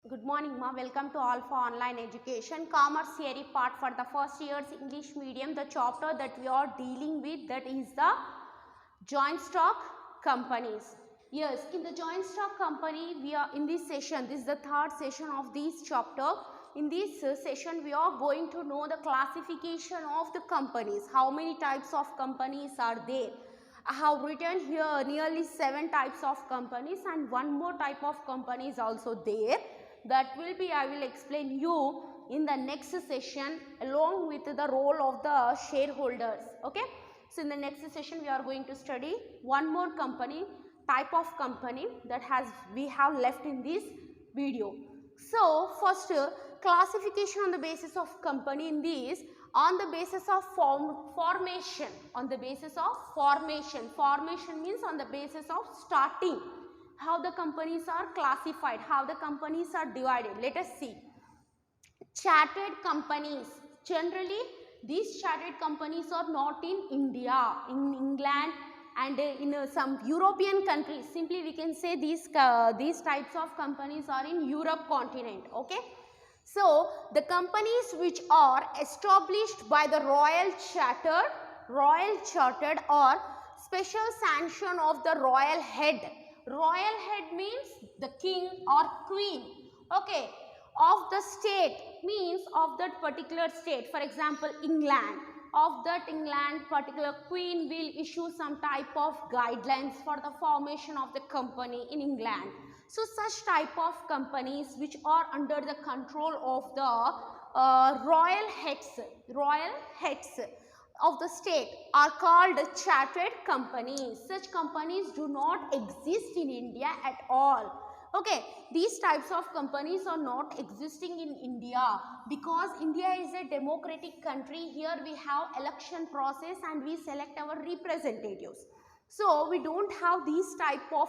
Good morning, ma. Welcome to Alpha Online Education. Commerce theory part for the first year's English medium. The chapter that we are dealing with, that is the joint stock companies. Yes, in the joint stock company, we are in this session. This is the third session of this chapter. In this session, we are going to know the classification of the companies. How many types of companies are there? I have written here nearly 7 types of companies, and one more type of company is also there. That will be, I will explain you in the next session along with the role of the shareholders. Okay. So in the next session we are going to study one more company, type of company that we have left in this video. So first, classification on the basis of company in this, on the basis of formation, on the basis of formation. Formation means on the basis of starting, how the companies are classified, how the companies are divided. Let us see. Chartered companies. Generally, these chartered companies are not in India, in England and in some European countries. Simply we can say these types of companies are in Europe continent. Okay. So, the companies which are established by the royal chartered or special sanction of the royal head. Royal head means the king or queen. Okay. Of the state means of that particular state. For example, England. Of that England, particular queen will issue some type of guidelines for the formation of the company in England. So such type of companies which are under the control of the royal heads of the state are called chartered companies. Such companies do not exist in India at all. Okay, these types of companies are not existing in India because India is a democratic country. Here we have election process and we select our representatives. So we don't have these type of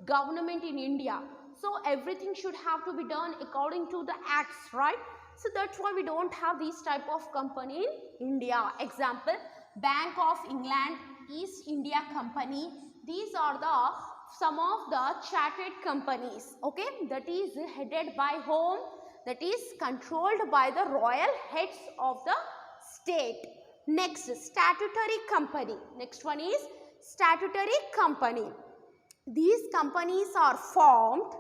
government in India. So everything should have to be done according to the acts, right? So that's why we don't have these type of company in India. Example, Bank of England, East India Company. These are some of the chartered companies. Okay, that is headed by whom? That is controlled by the royal heads of the state. Next, statutory company. Next one is statutory company. These companies are formed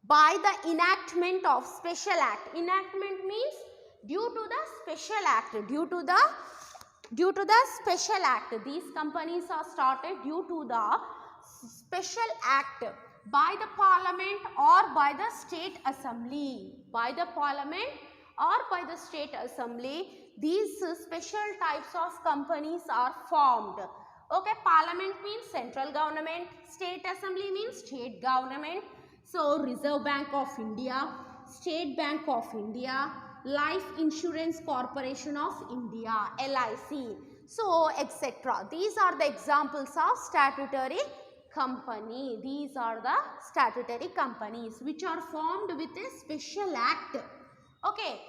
by the enactment of special act. Enactment means due to the special act, due to the special act. These companies are started due to the special act by the parliament or by the state assembly. By the parliament or by the state assembly, these special types of companies are formed. Okay, parliament means central government, state assembly means state government. So, Reserve Bank of India, State Bank of India, Life Insurance Corporation of India, LIC. So, etc. These are the examples of statutory company. These are the statutory companies which are formed with a special act. Okay.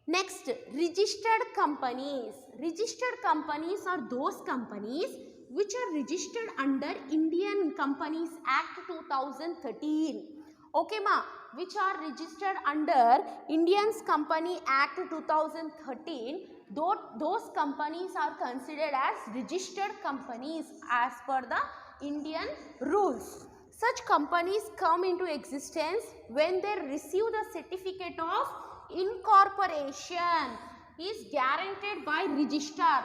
Next, registered companies. Registered companies are those companies which are registered under Indian Companies Act 2013. Okay, ma, which are registered under Indians Company Act 2013. Those companies are considered as registered companies as per the Indian rules. Such companies come into existence when they receive the certificate of incorporation is guaranteed by registrar.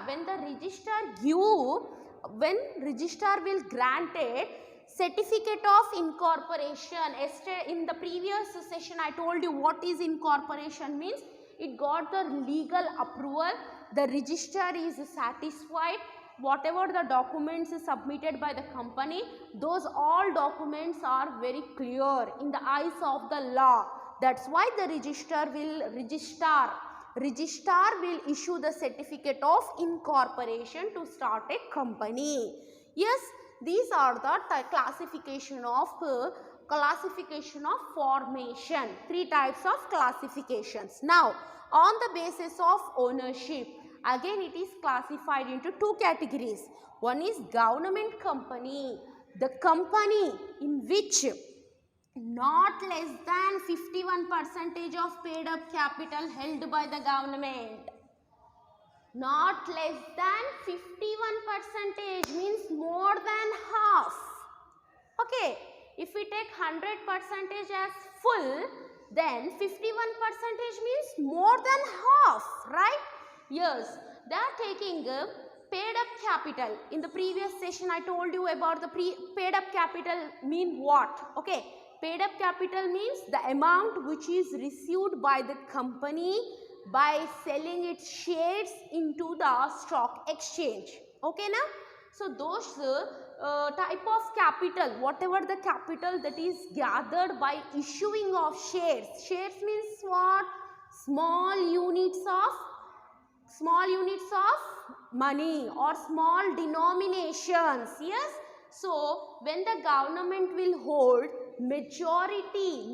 When registrar will grant it certificate of incorporation. In the previous session I told you what is incorporation means. It got the legal approval, the registrar is satisfied, whatever the documents is submitted by the company, those all documents are very clear in the eyes of the law. That's why the registrar will issue the certificate of incorporation to start a company. Yes, these are the classification of formation. 3 types of classifications. Now, on the basis of ownership, again it is classified into 2 categories. One is government company, the company in which not less than 51% of paid up capital held by the government. Not less than 51% means more than half. Okay, if we take 100% as full, then 51% means more than half, right? Yes, they are taking paid up capital. In the previous session, I told you about the paid up capital mean what? Okay, paid up capital means the amount which is received by the company by selling its shares into the stock exchange. Okay, now? So, those type of capital, whatever the capital that is gathered by issuing of shares. Shares means what? Small units of money or small denominations. Yes. So, when the government will hold majority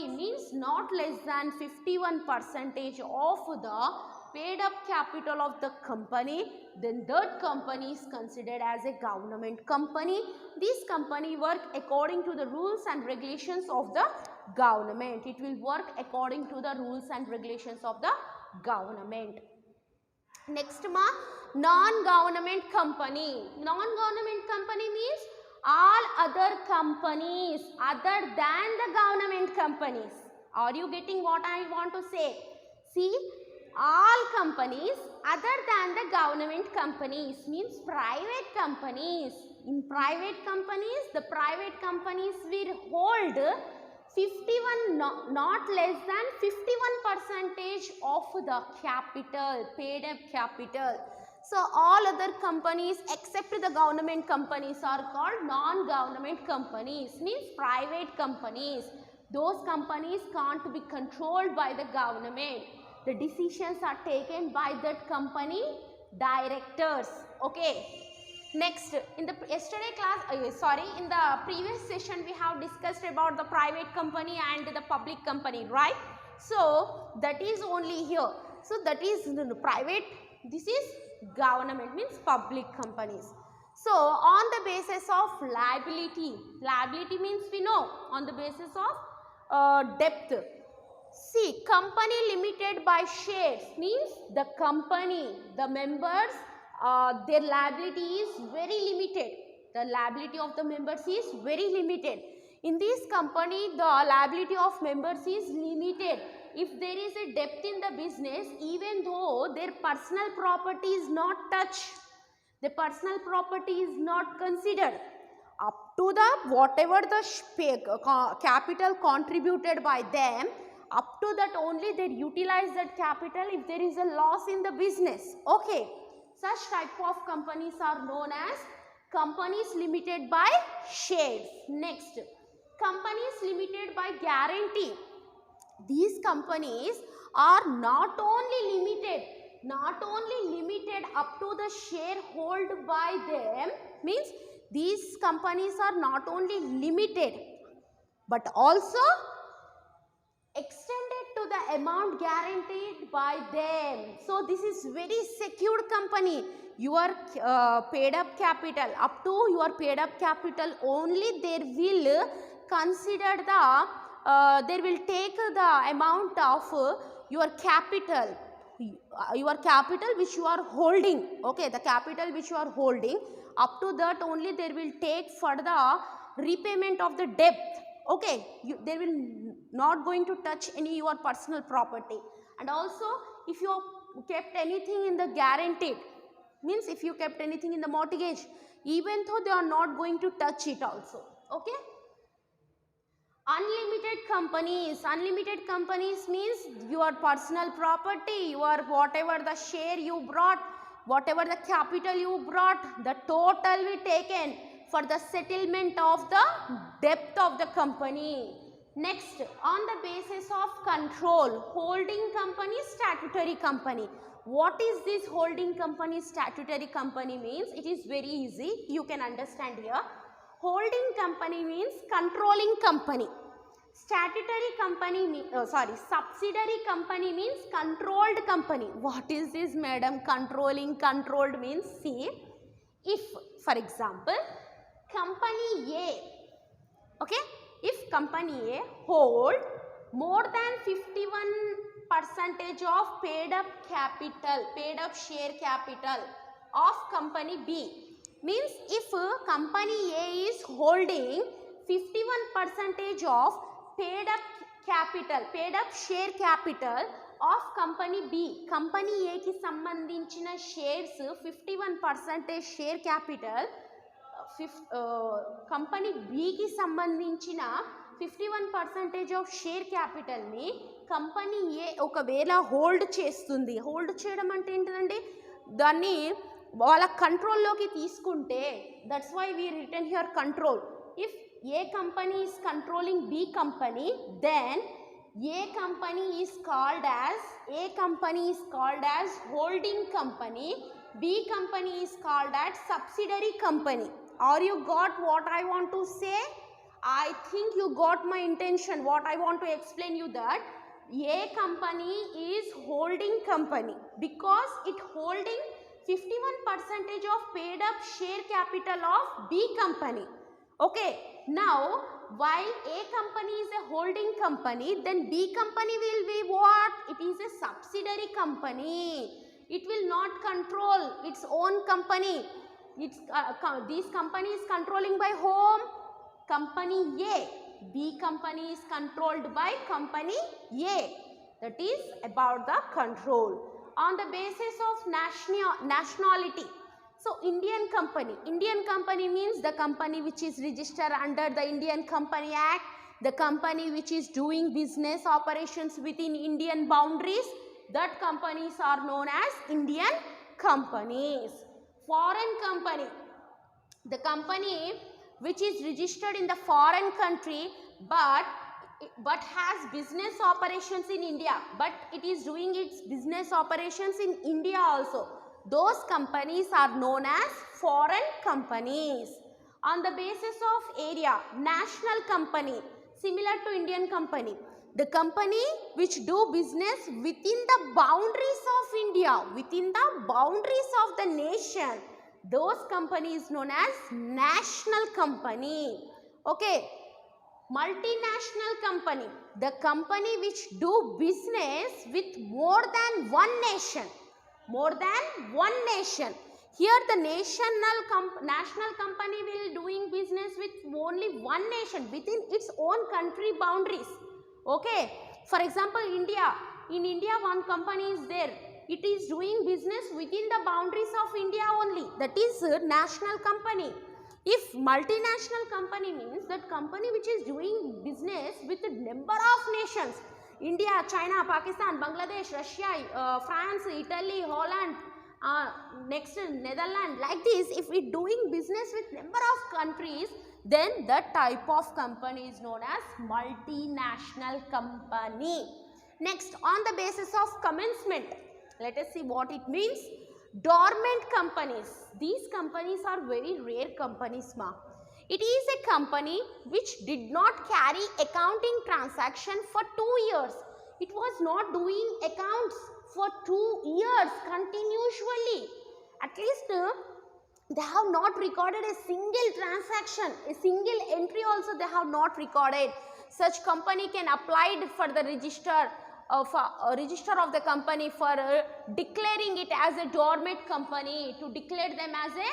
means not less than 51% of the paid up capital of the company, then that company is considered as a government company. This company work according to the rules and regulations of the government. It will work according to the rules and regulations of the government. Next non-government company. Non-government company means all other companies other than the government companies. Are you getting what I want to say? See, all companies other than the government companies means private companies. In private companies, the private companies will hold 51, not less than 51% of the capital, paid up capital. So, all other companies except the government companies are called non-government companies, means private companies. Those companies can't be controlled by the government. The decisions are taken by that company directors. Okay. Next, in the yesterday class, in the previous session we have discussed about the private company and the public company, right? So, that is only here. So, that is private, this is government, means public companies. So, on the basis of liability means we know on the basis of debt. See, company limited by shares means the company, the members, their liability is very limited. The liability of the members is very limited. In this company, the liability of members is limited. If there is a debt in the business, even though their personal property is not touched, the personal property is not considered. Up to the whatever the capital contributed by them, up to that only they utilize that capital if there is a loss in the business. Okay. Such type of companies are known as companies limited by shares. Next, companies limited by guarantee. These companies are not only limited up to the share held by them, means these companies are not only limited but also extended to the amount guaranteed by them. So, this is very secured company. Your paid up capital, up to your paid up capital only they will consider they will take the amount of your capital which you are holding. Okay, the capital which you are holding, up to that only they will take for the repayment of the debt. Okay, they will not going to touch any your personal property. And also, if you kept anything in the guaranteed, means if you kept anything in the mortgage, even though they are not going to touch it also. Okay. Unlimited companies means your personal property, your whatever the share you brought, whatever the capital you brought, the total will taken for the settlement of the debt of the company. Next, on the basis of control, holding company, statutory company. What is this holding company, statutory company means? It is very easy, you can understand here. Holding company means controlling company. Statutory company, subsidiary company means controlled company. What is this, madam? Controlled means, see, if for example, company A, okay, if company A hold more than 51% of paid up share capital of company B. Means if company A is holding 51% of paid up share capital of company B. Company A की संबंधिंచిన shares 51% share capital company బికి సంబంధించిన 51% of share క్యాపిటల్ని company ఏ ఒకవేళ hold చేస్తుంది. Hold చేయడం అంటే ఏంటండి, దాన్ని వాళ్ళ కంట్రోల్లోకి తీసుకుంటే, that's why we written here control. If A company is controlling B company, then A company is called as holding company, B company is called as subsidiary company. Are you got what I want to say? I think you got my intention. What I want to explain you that A company is holding company because it holding 51% of paid up share capital of B company. Okay, now while A company is a holding company, then B company will be what? It is a subsidiary company. It will not control its own company. This company is controlling by whom? Company A. B company is controlled by company A. That is about the control. On the basis of nationality. So Indian company means the company which is registered under the Indian Company Act, the company which is doing business operations within Indian boundaries. That companies are known as Indian companies. Foreign company, the company which is registered in the foreign country but has business operations in India, but it is doing its business operations in India also. Those companies are known as foreign companies. On the basis of area, national company, similar to Indian company, the company which do business within the boundaries of India, within the boundaries of the nation, those companies known as national company. Okay, multinational company, the company which do business with more than one nation. Here the national company will doing business with only one nation within its own country boundaries. Okay, for example, in India one company is there, it is doing business within the boundaries of India only, that is national company. If multinational company means that company which is doing business with a number of nations, India, China, Pakistan, Bangladesh, Russia, France, Italy, Holland, next Netherlands, like this, if we doing business with number of countries, then that type of company is known as multinational company. Next, on the basis of commencement, let us see what it means. Dormant companies, these companies are very rare companies ma. It is a company which did not carry accounting transaction for 2 years. It was not doing accounts for 2 years continuously. At least they have not recorded a single transaction, a single entry also they have not recorded. Such company can apply for the register of the company for declaring it as a dormant company, to declare them as a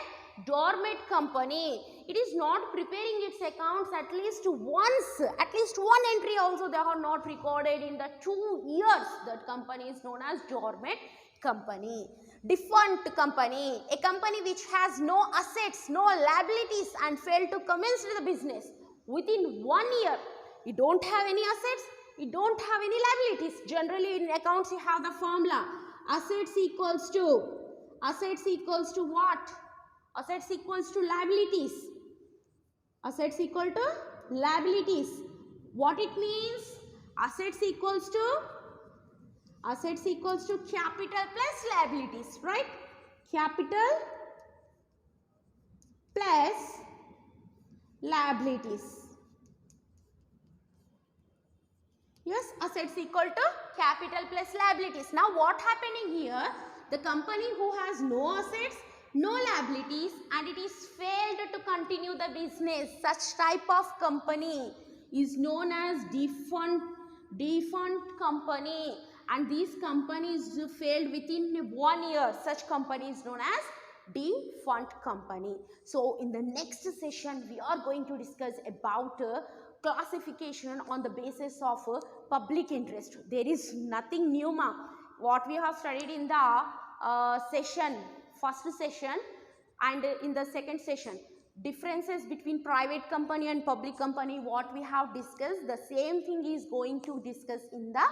dormant company. It is not preparing its accounts at least once, at least one entry also they are not recorded in the 2 years. That company is known as dormant company. Defunct company, a company which has no assets, no liabilities and failed to commence the business within 1 year. You don't have any assets, you don't have any liabilities. Generally in accounts you have the formula assets equals to what? Assets equals to liabilities. Assets equal to liabilities. What it means? Assets equals to capital plus liabilities, right? Capital plus liabilities. Yes, assets equal to capital plus liabilities. Now what happening here? The company who has no assets, no liabilities and it is failed to continue the business, such type of company is known as defunct company, and these companies failed within 1 year. Such company is known as defunct company. So in the next session we are going to discuss about classification on the basis of public interest. There is nothing new, ma. What we have studied in the first session and in the second session, differences between private company and public company, what we have discussed, the same thing is going to discuss in the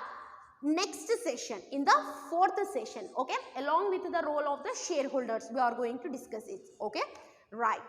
next session, in the fourth session. Okay, along with the role of the shareholders we are going to discuss it. Okay, right.